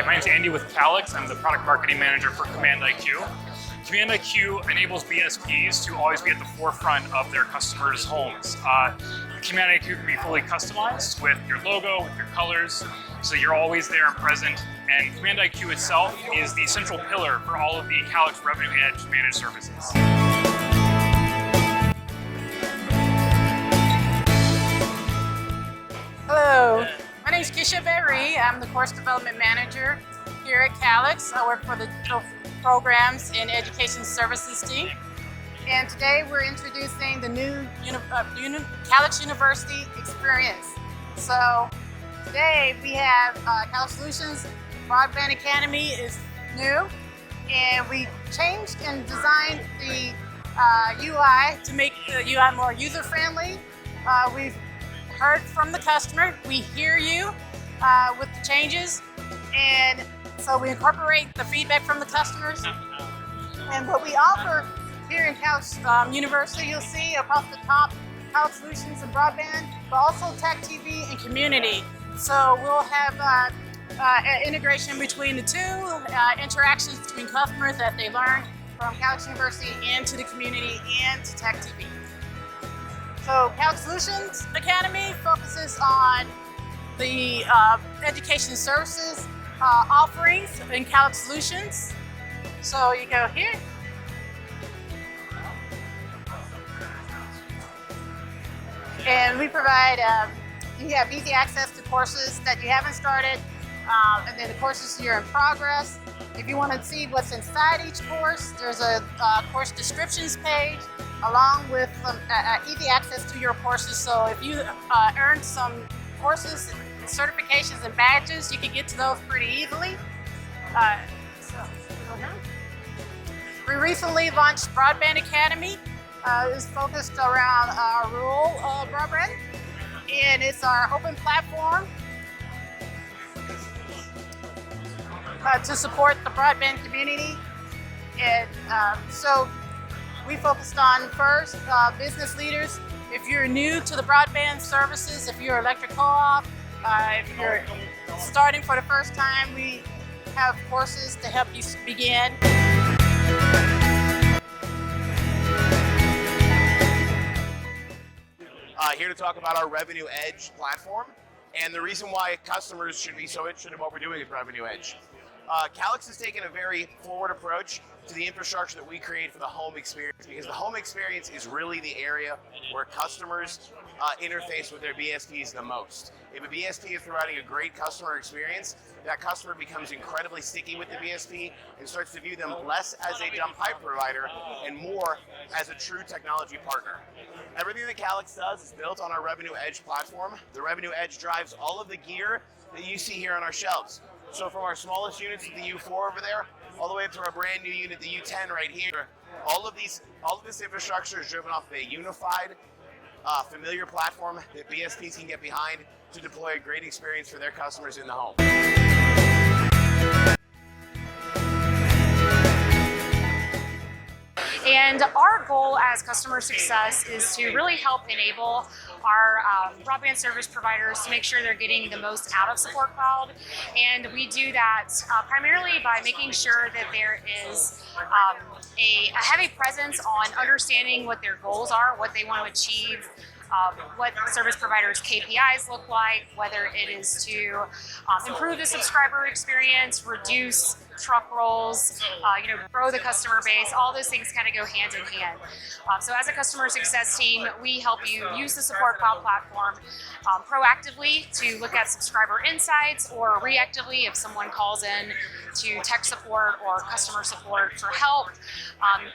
Hi, my name is Andy with Calix. I'm the product marketing manager for CommandIQ. CommandIQ enables BSPs to always be at the forefront of their customers' homes. CommandIQ can be fully customized with your logo, with your colors, so you're always there and present. And CommandIQ itself is the central pillar for all of the Calix Revenue Edge managed services. Hello, my name is Kisha Berry. I'm the course development manager here at Calix. I work for the programs and education services team. And today we're introducing the new Calix University experience. So today we have Calix Solutions Broadband Academy is new, and we changed and designed the UI to make the UI more user-friendly. We've heard from the customer. We hear you with the changes, and so we incorporate the feedback from the customers. And what we offer here in Calix University, you'll see across the top, Calix Solutions and Broadband, but also Tech TV and Community. So we'll have integration between the two, interactions between customers that they learn from Calix University and to the community and to Tech TV. So Calix Solutions Academy focuses on the education services offerings in Calix Solutions. So you go here. And we provide, you have easy access to courses that you haven't started, and then the courses you're in progress. If you want to see what's inside each course, there's a course descriptions page, along with easy access to your courses. So if you earned some courses, certifications, and badges, you can get to those pretty easily. We recently launched Broadband Academy. It's focused around rural broadband, and it's our open platform to support the broadband community. And so we focused on first business leaders. If you're new to the broadband services, if you're electric co-op, if you're starting for the first time, we have courses to help you begin. Here to talk about our Revenue Edge platform and the reason why customers should be so interested in what we're doing with Revenue Edge. Calix has taken a very forward approach to the infrastructure that we create for the home experience, because the home experience is really the area where customers interface with their BSPs the most. If a BSP is providing a great customer experience, that customer becomes incredibly sticky with the BSP and starts to view them less as a dumb pipe provider and more as a true technology partner. Everything that Calix does is built on our Revenue Edge platform. The Revenue Edge drives all of the gear that you see here on our shelves. So from our smallest units, the U4 over there, all the way up to our brand new unit, the U10 right here, all of this infrastructure is driven off of a unified, familiar platform that BSPs can get behind to deploy a great experience for their customers in the home. And our goal as customer success is to really help enable our broadband service providers to make sure they're getting the most out of Support Cloud. And we do that primarily by making sure that there is a heavy presence on understanding what their goals are, what they want to achieve, what service providers' KPIs look like, whether it is to improve the subscriber experience, reduce truck rolls, grow the customer base. All those things kind of go hand in hand. So as a customer success team, we help you use the Support Cloud platform proactively to look at subscriber insights, or reactively if someone calls in to tech support or customer support for help,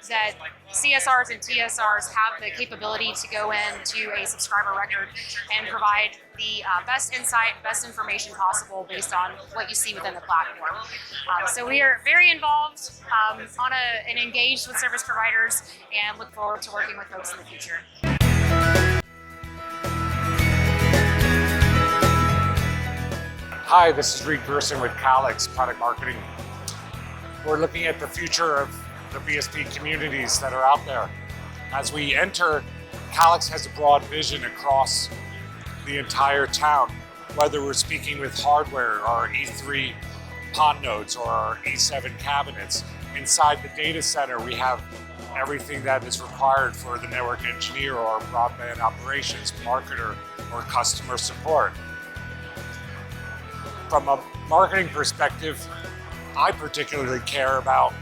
that CSRs and TSRs have the capability to go into a subscriber record and provide the best insight, best information possible based on what you see within the platform. So we are very involved and engaged with service providers, and look forward to working with folks in the future. Hi, this is Reed Gerson with Calix Product Marketing. We're looking at the future of the BSP communities that are out there. As we enter, Calix has a broad vision across the entire town, whether we're speaking with hardware or E3 PON nodes or our E7 cabinets. Inside the data center, we have everything that is required for the network engineer or broadband operations, marketer, or customer support. From a marketing perspective, I particularly care about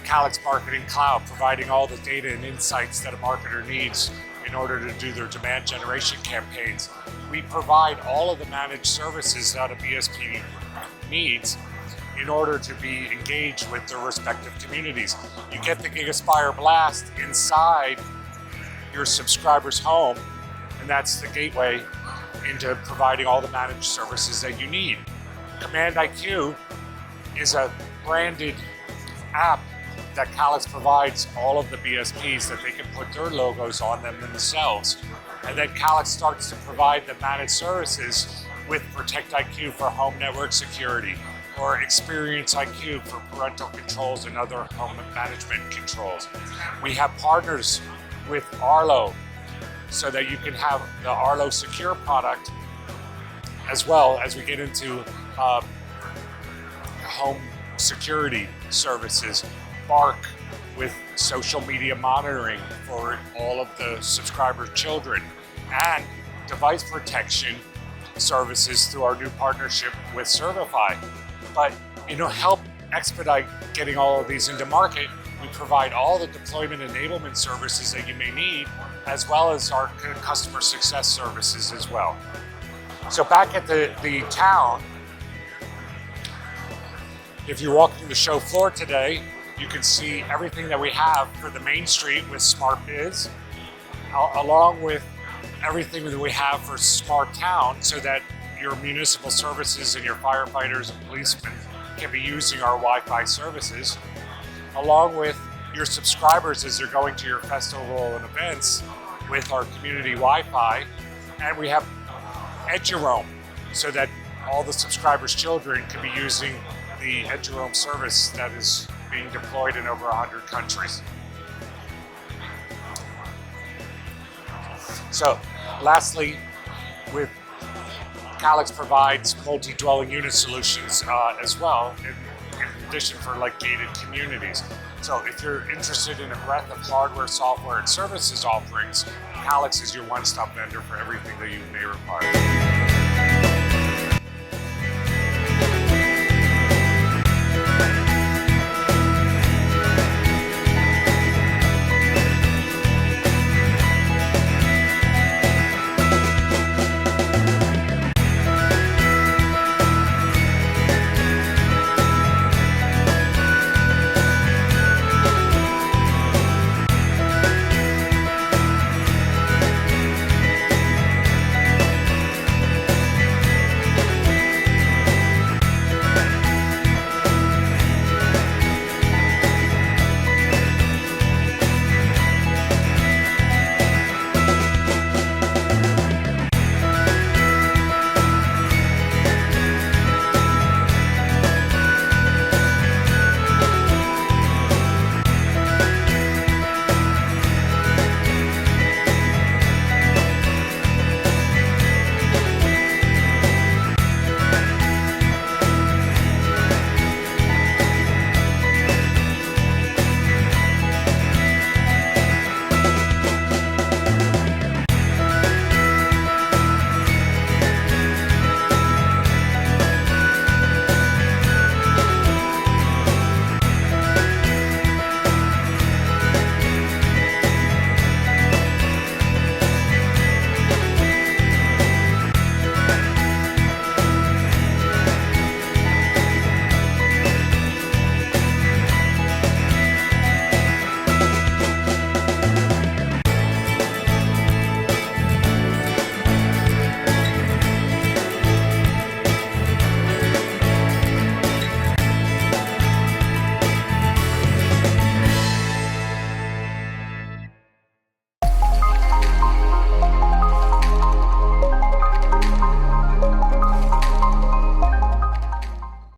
Calix Marketing Cloud, providing all the data and insights that a marketer needs in order to do their demand generation campaigns. We provide all of the managed services that a BSP needs in order to be engaged with their respective communities. You get the GigaSpire Blast inside your subscriber's home, and that's the gateway into providing all the managed services that you need. Command IQ is a branded app that Calix provides all of the BSPs that they can put their logos on them themselves. And then Calix starts to provide the managed services with Protect IQ for home network security, or Experience IQ for parental controls and other home management controls. We have partners with Arlo so that you can have the Arlo Secure product, as well as we get into home security services. Bark with social media monitoring for all of the subscriber children, and device protection services through our new partnership with Certify. But help expedite getting all of these into market, we provide all the deployment enablement services that you may need, as well as our customer success services as well. So back at the town, if you're walking the show floor today, you can see everything that we have for the main street with Smart Biz, along with everything that we have for Smart Town, so that your municipal services and your firefighters and policemen can be using our Wi-Fi services, along with your subscribers as they're going to your festival and events with our community Wi-Fi. And we have EduRoam, so that all the subscribers' children can be using the EduRoam service that is being deployed in over 100 countries. So, lastly, with Calix provides multi-dwelling unit solutions as well, in addition for gated communities. So if you're interested in a breadth of hardware, software, and services offerings, Calix is your one-stop vendor for everything that you may require.